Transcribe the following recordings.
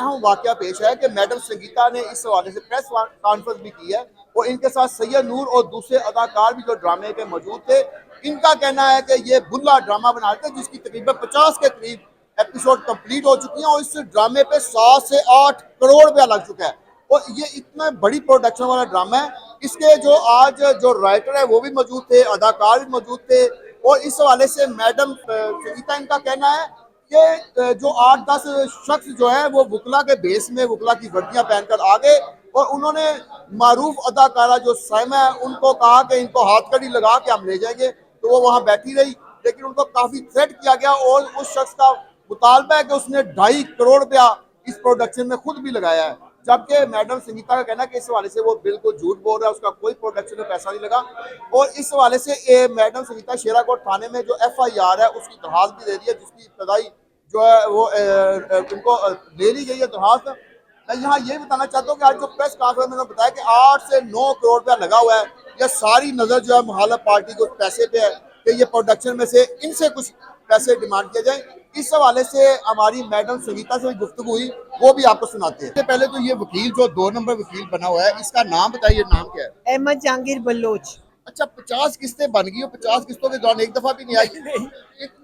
अहम वाकया पेश है कि मैडम संगीता ने इस हवाले से प्रेस कॉन्फ्रेंस भी की है और इनके साथ सैयद नूर और दूसरे अदाकार भी जो ड्रामे के मौजूद थे। इनका कहना है कि ये बुल्ला ड्रामा बना थे जिसकी तकरीबन 50 के करीब एपिसोड कंप्लीट हो चुकी हैं और इस ड्रामे पे 7 से 8 करोड़ रुपया लग चुका है और ये इतना बड़ी प्रोडक्शन वाला ड्रामा है। इसके जो आज जो राइटर है वो भी मौजूद थे, अदाकार भी मौजूद थे और इस हवाले से मैडम संगीता इनका कहना है कि जो 8-10 शख्स जो है वो वकला के बेस में वकला की वर्दियां पहनकर आ गए और उन्होंने मारूफ अदाकारा जो साइमा है उनको कहा कि इनको हाथकड़ी लगा के हम ले जाएंगे, तो वो वहां बैठी रही लेकिन उनको काफी थ्रेट किया गया और उस शख्स का मुतालबा है कि उसने 2.5 करोड़ रुपया इस प्रोडक्शन में खुद भी लगाया है, जबकि मैडम संगीता का कहना है कि इस हवाले से वो बिल्कुल झूठ बोल रहा है, उसका कोई प्रोडक्शन में पैसा नहीं लगा। और इस हवाले से मैडम संगीता शेराकोट थाने में जो FIR है उसकी दरखास्त भी दे दी है, जिसकी इब्तदाई जो है वो उनको ले ली गई है दरखास्त। मैं यहाँ ये बताना चाहता हूँ कि आज जो प्रेस कॉन्फ्रेंस में बताया कि 8 से 9 करोड़ रुपया लगा हुआ है, यह सारी नजर जो है मुखालिफ पार्टी को पैसे पे है कि ये प्रोडक्शन में से इनसे कुछ पैसे डिमांड किए जाए। इस हवाले से हमारी मैडम संगीता से गुफ्तगू हुई, वो भी आपको सुनाते हैं। सबसे पहले तो ये वकील जो 2 नंबर वकील बना हुआ है, इसका नाम बताइए, नाम क्या है? अहमद जहांगीर बल्लोच। अच्छा, 50 किस्तें बन गई और 50 किस्तों के दौरान एक दफा भी नहीं आई?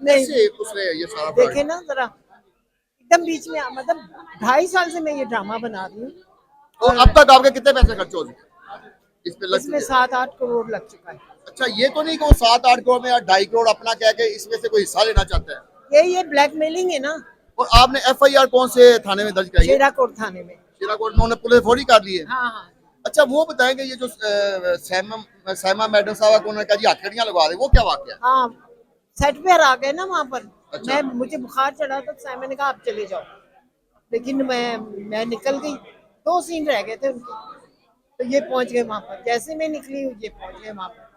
नहीं, उसने ये सारा देखे ना जरा, एकदम बीच में मतलब 2.5 साल से मैं ये ड्रामा बना रही हूँ और अब तक आपके कितने पैसे खर्च हो चुके इस पे? इसमें 7-8 करोड़ लग चुका है। अच्छा, ये तो नहीं कि वो 7-8 करोड़ में 2.5 करोड़ अपना कह के इसमें से कोई हिस्सा लेना चाहता है? ये ब्लैकमेलिंग है ना। और आपने FIR कौन से थाने में दर्ज कराई है? शेराकोट थाने में। शेराकोट में उन्होंने पुलिस फोड़ी कर ली है? हाँ हाँ। अच्छा, वो बताएंगे ये जो सैमा मैडम साहब को उन्होंने कहा जी हथकड़ियां लगवा दे, वो क्या वाकया है? हाँ, सेट पे आ गए ना वहाँ पर। अच्छा। मुझे बुखार चढ़ा तो साइमन ने कहा आप चले जाओ, लेकिन मैं निकल गई। 2 सीन रह गए थे उनके, तो ये पहुंच गए वहाँ पर। जैसे मैं निकली ये पहुंच गए वहाँ पर।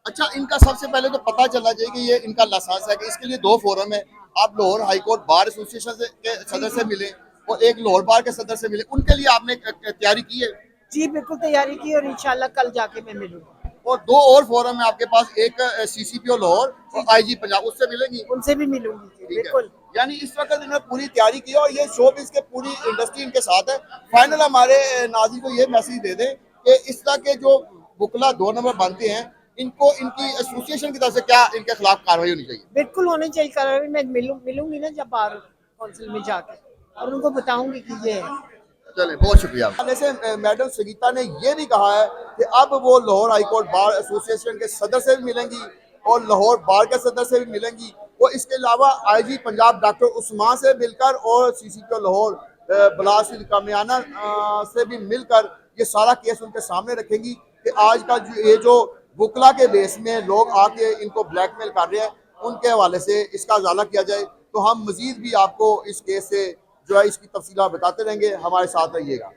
अच्छा, इनका सबसे पहले तो पता चला जाए कि ये इनका लाइसेंस है कि इसके लिए 2 फोरम है। आप Lahore high court bar association के सदर से मिले और एक लाहौर बार के सदर से मिले, उनके लिए आपने तैयारी की है? जी बिल्कुल तैयारी की और इंशाल्लाह कल जाके मैं मिलूंगी। और 2 और फोरम है आपके पास, एक CCPO लाहौर और IG पंजाब, उससे मिलेंगी? उनसे भी मिलूंगी बिल्कुल। यानी इस वक्त इन्होंने पूरी तैयारी की और ये शो भी इसके पूरी इंडस्ट्री इनके साथ है। फाइनल हमारे नाज़रीन को ये मैसेज दे दें कि इस तरह के जो वकला 2 नंबर बनते हैं, इनको इनकी एसोसिएशन की तरफ से क्या इनके खिलाफ कार्रवाई होनी चाहिए? बिल्कुल होनी चाहिए कार्रवाई। मैं मिलूंगी ना जब बार काउंसिल में जाके, और उनको बताऊंगी कि ये है। चले, बहुत शुक्रिया। जैसे मैडम संगीता ने ये भी कहा है कि अब वो लाहौर हाईकोर्ट बार एसोसिएशन के सदर से भी मिलेंगी और लाहौर बार के सदर से भी मिलेंगी और इसके अलावा IG पंजाब डॉक्टर उस्मान से मिलकर और CCPO लाहौर बलासिर कामियाना से भी मिलकर ये सारा केस उनके सामने रखेंगी कि आज का ये जो वकला के बेस में लोग आके इनको ब्लैकमेल कर रहे हैं, उनके हवाले से इसका उजाला किया जाए। तो हम मजीद भी आपको इस केस से जो है इसकी तफसीलात बताते रहेंगे, हमारे साथ रहिएगा।